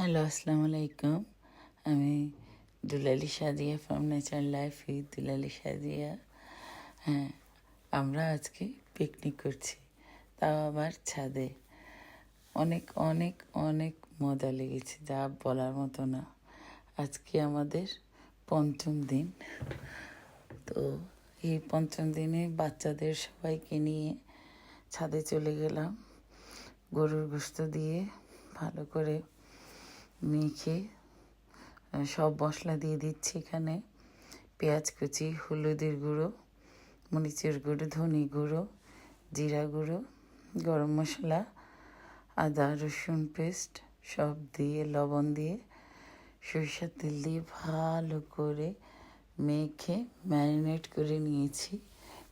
Hello, আসসালামু আলাইকুম। আমি Dulali Sadia from nature life with Dulali Sadia. হ্যাঁ, আমরা আজকে পিকনিক করছি, তাও আবার ছাদে। অনেক অনেক অনেক মজা লেগেছে, যা বলার মতো না। আজকে আমাদের পঞ্চম দিন। তো এই পঞ্চম দিনে বাচ্চাদের সবাইকে নিয়ে ছাদে চলে গেলাম। গরুর গোশত দিয়ে ভালো করে মেখে সব মশলা দিয়ে দিচ্ছি এখানে। পেঁয়াজ কুচি, হলুদের গুঁড়ো, মরিচের গুঁড়ো, ধনে গুঁড়ো, জিরা গুঁড়ো, গরম মশলা, আদা রসুন পেস্ট সব দিয়ে, লবণ দিয়ে, সরিষার তেল দিয়ে ভালো করে মেখে ম্যারিনেট করে নিয়েছি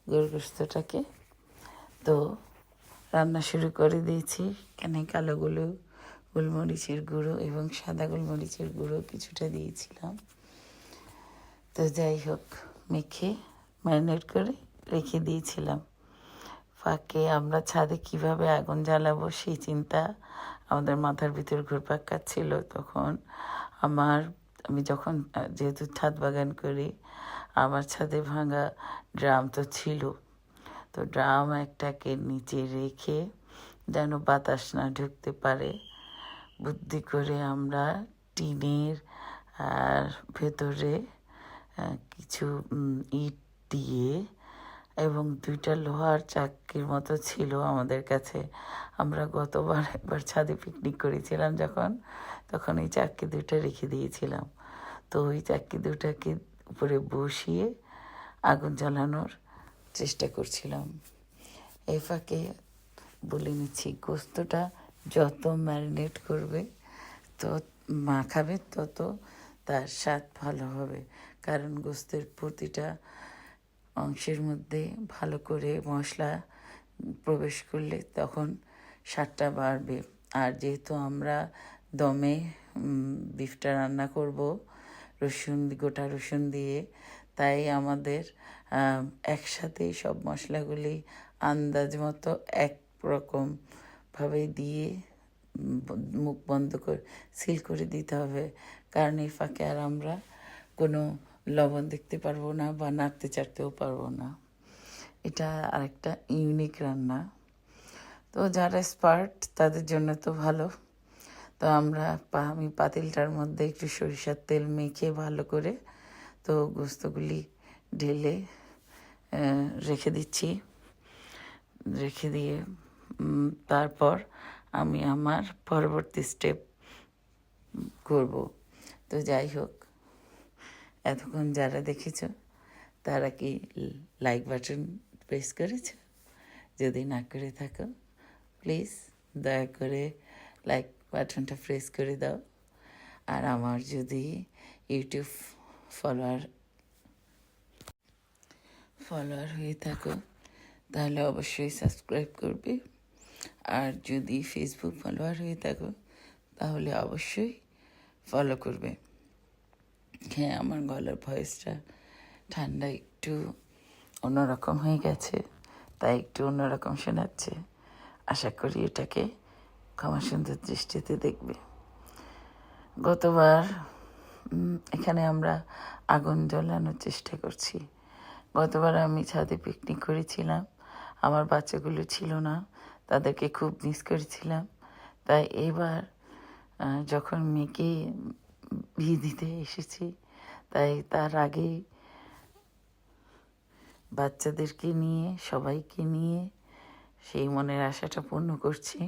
গরুর গোশতটাকে। তো রান্না শুরু করে দিয়েছি। এখানে কালো গোলমরিচের গুঁড়ো এবং সাদা গোলমরিচের গুঁড়ো কিছুটা দিয়েছিলাম। তো যাই হোক, মেখে ম্যারিনেট করে রেখে দিয়েছিলাম। ফাঁকে আমরা ছাদে কিভাবে আগুন জ্বালাবো সেই চিন্তা আমাদের মাথার ভিতর ঘুরপাক খাচ্ছিল। তখন আমি যখন যেহেতু ছাদ বাগান করি, আমার ছাদে ভাঙা ড্রাম তো ছিল। তো ড্রাম একটাকে নিচে রেখে যেন বাতাস না ঢুকতে পারে বুদ্ধি করে আমরা টিনের আর ভেতরে কিছু ইট দিয়ে এবং দুইটা লোহার চাক্কির মতো ছিল আমাদের কাছে। আমরা গতবার একবার ছাদে পিকনিক করেছিলাম তখন এই চাক্কি দুটো রেখে দিয়েছিলাম। তো ওই চাক্কি দুটাকে উপরে বসিয়ে আগুন জ্বালানোর চেষ্টা করছিলাম। এই ফাঁকে বলে নিচ্ছি, গোস্তটা যত ম্যারিনেট করবে তো মাখাবে তত তার স্বাদ ভালো হবে। কারণ গোস্তের প্রতিটা অংশের মধ্যে ভালো করে মশলা প্রবেশ করলে তখন স্বাদটা বাড়বে। আর যেহেতু আমরা দমে বিফটা রান্না করব গোটা রসুন দিয়ে, তাই আমাদের একসাথেই সব মশলাগুলি আন্দাজ মতো একরকমভাবে দিয়ে মুখ বন্ধ করে সিল করে দিতে হবে। কারণ এই ফাঁকে আর আমরা কোনো লবণ দেখতে পারবো না বা নাড়তে চাড়তেও পারবো না। এটা আরেকটা ইউনিক রান্না। তো যারা এক্সপার্ট তাদের জন্য তো ভালো। তো আমি পাতিলটার মধ্যে একটু সরিষার তেল মেখে ভালো করে তো গোস্তগুলি ঢেলে রেখে দিচ্ছি। রেখে দিয়ে তারপর আমি আমার পরবর্তী স্টেপ করব। তো যাই হোক, এতক্ষণ যারা দেখেছ তারা কি লাইক বাটন প্রেস করেছ? যদি না করে থাকো, প্লিজ দয়া করে লাইক বাটনটা প্রেস করে দাও। আর আমার যদি ইউটিউব ফলোয়ার হয়ে থাকো তাহলে অবশ্যই সাবস্ক্রাইব করবে। আর যদি ফেসবুক ফলোয়ার হয়ে থাকো তাহলে অবশ্যই ফলো করবে। হ্যাঁ, আমার গলার ভয়েসটা ঠান্ডা একটু অন্যরকম হয়ে গেছে, তাই একটু অন্যরকম শোনাচ্ছে। আশা করি এটাকে ক্ষমা সুন্দর দৃষ্টিতে দেখবে। গতবার এখানে আমরা আগুন জ্বালানোর চেষ্টা করছি। গতবার আমি ছাদে পিকনিক করেছিলাম, আমার বাচ্চাগুলো ছিল না, তাদেরকে খুব মিস করেছিলাম। তাই এবার যখন মেয়েকে বিয়ে দিতে এসেছি, তাই তার আগেই বাচ্চাদেরকে নিয়ে সবাইকে নিয়ে সেই মনের আশাটা পূর্ণ করছি।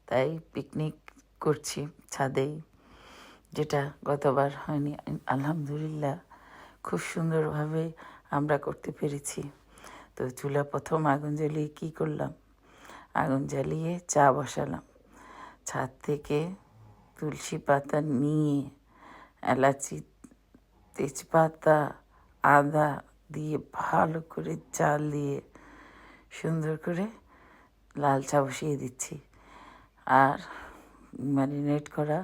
তাই পিকনিক করছি ছাদেই, যেটা গতবার হয়নি। আলহামদুলিল্লাহ খুব সুন্দরভাবে আমরা করতে পেরেছি। তো চুলা প্রথম আগুন জ্বালিয়ে কী করলাম, আগুন জ্বালিয়ে চা বসালাম। ছাদ থেকে তুলসী পাতা নিয়ে এলাচি, তেজপাতা, আদা দিয়ে ভালো করে জ্বালিয়ে সুন্দর করে লাল চা বসিয়ে দিচ্ছি। আর ম্যারিনেট করা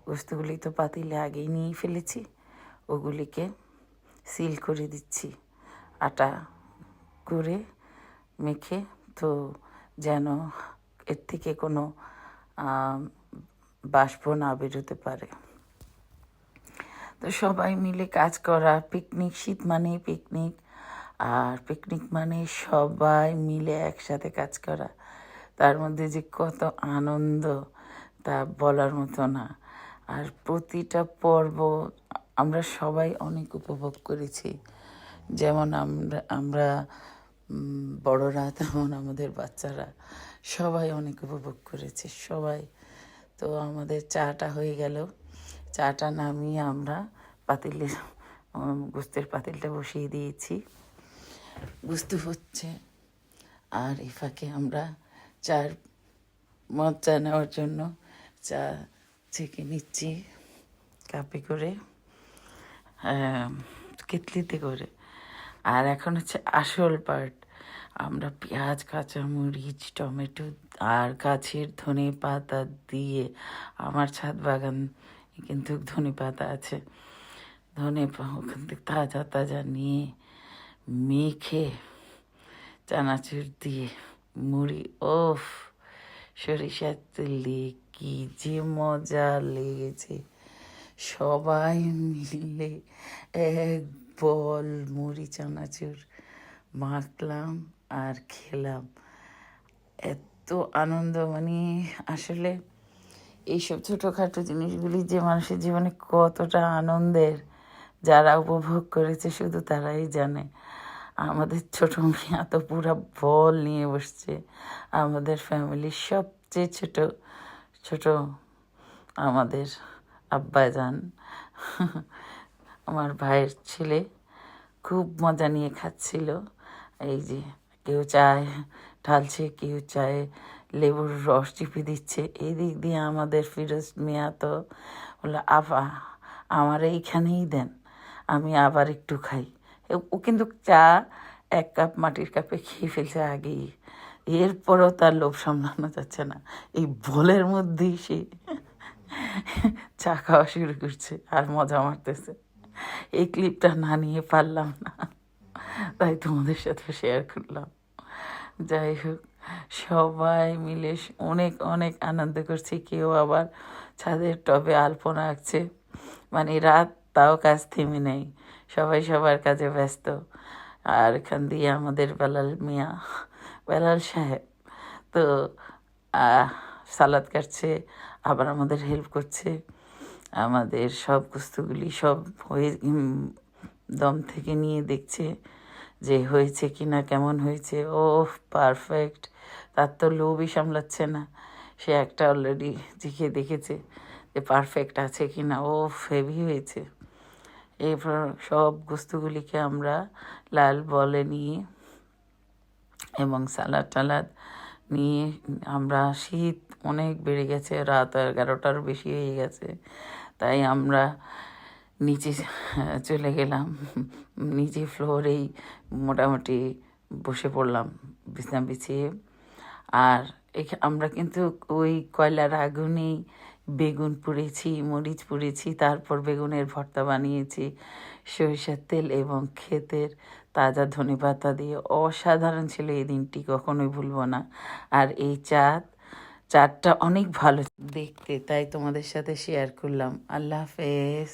গোস্তগুলি তো পাতিলে আগেই নিয়ে ফেলেছি, ওগুলিকে সিল করে দিচ্ছি আটা করে মেখে, তো যেন এর থেকে কোনো বাষ্প না বেরোতে পারে। তো সবাই মিলে কাজ করা, পিকনিক, শীত মানেই পিকনিক, আর পিকনিক মানে সবাই মিলে একসাথে কাজ করা। তার মধ্যে যে কত আনন্দ তা বলার মতো না। আর প্রতিটা পর্ব আমরা সবাই অনেক উপভোগ করেছি। যেমন আমরা বড়রা, তেমন আমাদের বাচ্চারা সবাই অনেক উপভোগ করেছে সবাই। তো আমাদের চাটা হয়ে গেল, চাটা নামিয়ে আমরা পাতিলে গোস্তের পাতিলটা বসিয়ে দিয়েছি, বুঝতে হচ্ছে। আর এই ফাঁকে আমরা চার মজা নেওয়ার জন্য চা ছেঁকে নিচ্ছি কাপে করে, কেতলিতে করে। আর এখন হচ্ছে আসল পার্ট, আমরা পেঁয়াজ, কাঁচামরিচ, টমেটো আর গাছের ধনে পাতা দিয়ে, আমার ছাদ বাগান কিন্তু ধনে পাতা আছে, ওখান থেকে তাজা তাজা নিয়ে মেখে চানাচুর দিয়ে মুড়ি, ওফ, সরিষার তেল দিয়ে কি যে মজা লেগেছে। সবাই মিলে এক বল মুড়ি চানাচুর মাখলাম আর খেলাম। এত আনন্দ, মানে আসলে এইসব ছোটোখাটো জিনিসগুলি যে মানুষের জীবনে কতটা আনন্দের, যারা উপভোগ করেছে শুধু তারাই জানে। আমাদের ছোট মিয়া তো পুরা বল নিয়ে বসছে, আমাদের ফ্যামিলির সবচেয়ে ছোট আমাদের আব্বাজান, আমার ভাইয়ের ছেলে, খুব মজা নিয়ে খাচ্ছিল। এই যে কেউ চায় ঢালছে, কেউ চায় লেবুর রস চিপে দিচ্ছে। এই দিক দিয়ে আমাদের ফিরোজ মিয়া তো বললো, আফা আমার এইখানেই দেন, আমি আবার একটু খাই। ও কিন্তু চা 1 কাপ মাটির কাপে খেয়ে ফেলছে আগেই। এরপরও তার লোভ সামলানো যাচ্ছে না, এই বলের মধ্যেই সে চা খাওয়া শুরু করছে আর মজা মারতেছে। এই ক্লিপটা না নিয়ে পারলাম না, তাই তোমাদের সাথে শেয়ার করলাম। যাই হোক, সবাই মিলে অনেক অনেক আনন্দ করছি। কেউ আবার ছাদের টবে আলপনা আঁকছে, মানে রাত তাও কাজ থেমে নেই, সবাই সবার কাজে ব্যস্ত। আর এখান দিয়ে আমাদের বেলাল সাহেব তো সালাদ কাটছে, আবার আমাদের হেল্প করছে। আমাদের সব বস্তুগুলি সব হয়ে দম থেকে নিয়ে দেখছে যে হয়েছে কি না, কেমন হয়েছে। ও পারফেক্ট, তার তো লোভই সামলাচ্ছে না। সে একটা অলরেডি জিখে দেখেছে যে পারফেক্ট আছে কি না, ও হেভি হয়েছে। এরপর সব বস্তুগুলিকে আমরা লাল বলে নিয়ে এবং সালাদ টালাদ নিয়ে, আমরা শীত অনেক বেড়ে গেছে, রাত 11টার বেশি হয়ে গেছে, তাই আমরা নিচে চলে গেলাম, নিচে ফ্লোরেই মোটামুটি বসে পড়লাম বিছনা বিছিয়ে। আর আমরা কিন্তু ওই কয়লার আগুনেই বেগুন পুড়েছি, মরিচ পুড়েছি, তারপর বেগুনের ভর্তা বানিয়েছি সরিষার তেল এবং ক্ষেতের তাজা ধনেপাতা দিয়ে। অসাধারণ ছিল এই দিনটি, কখনোই ভুলবো না। আর এই চাঁদটা অনেক ভালো দেখতে, তাই তোমাদের সাথে শেয়ার করলাম। আল্লাহ হাফেজ।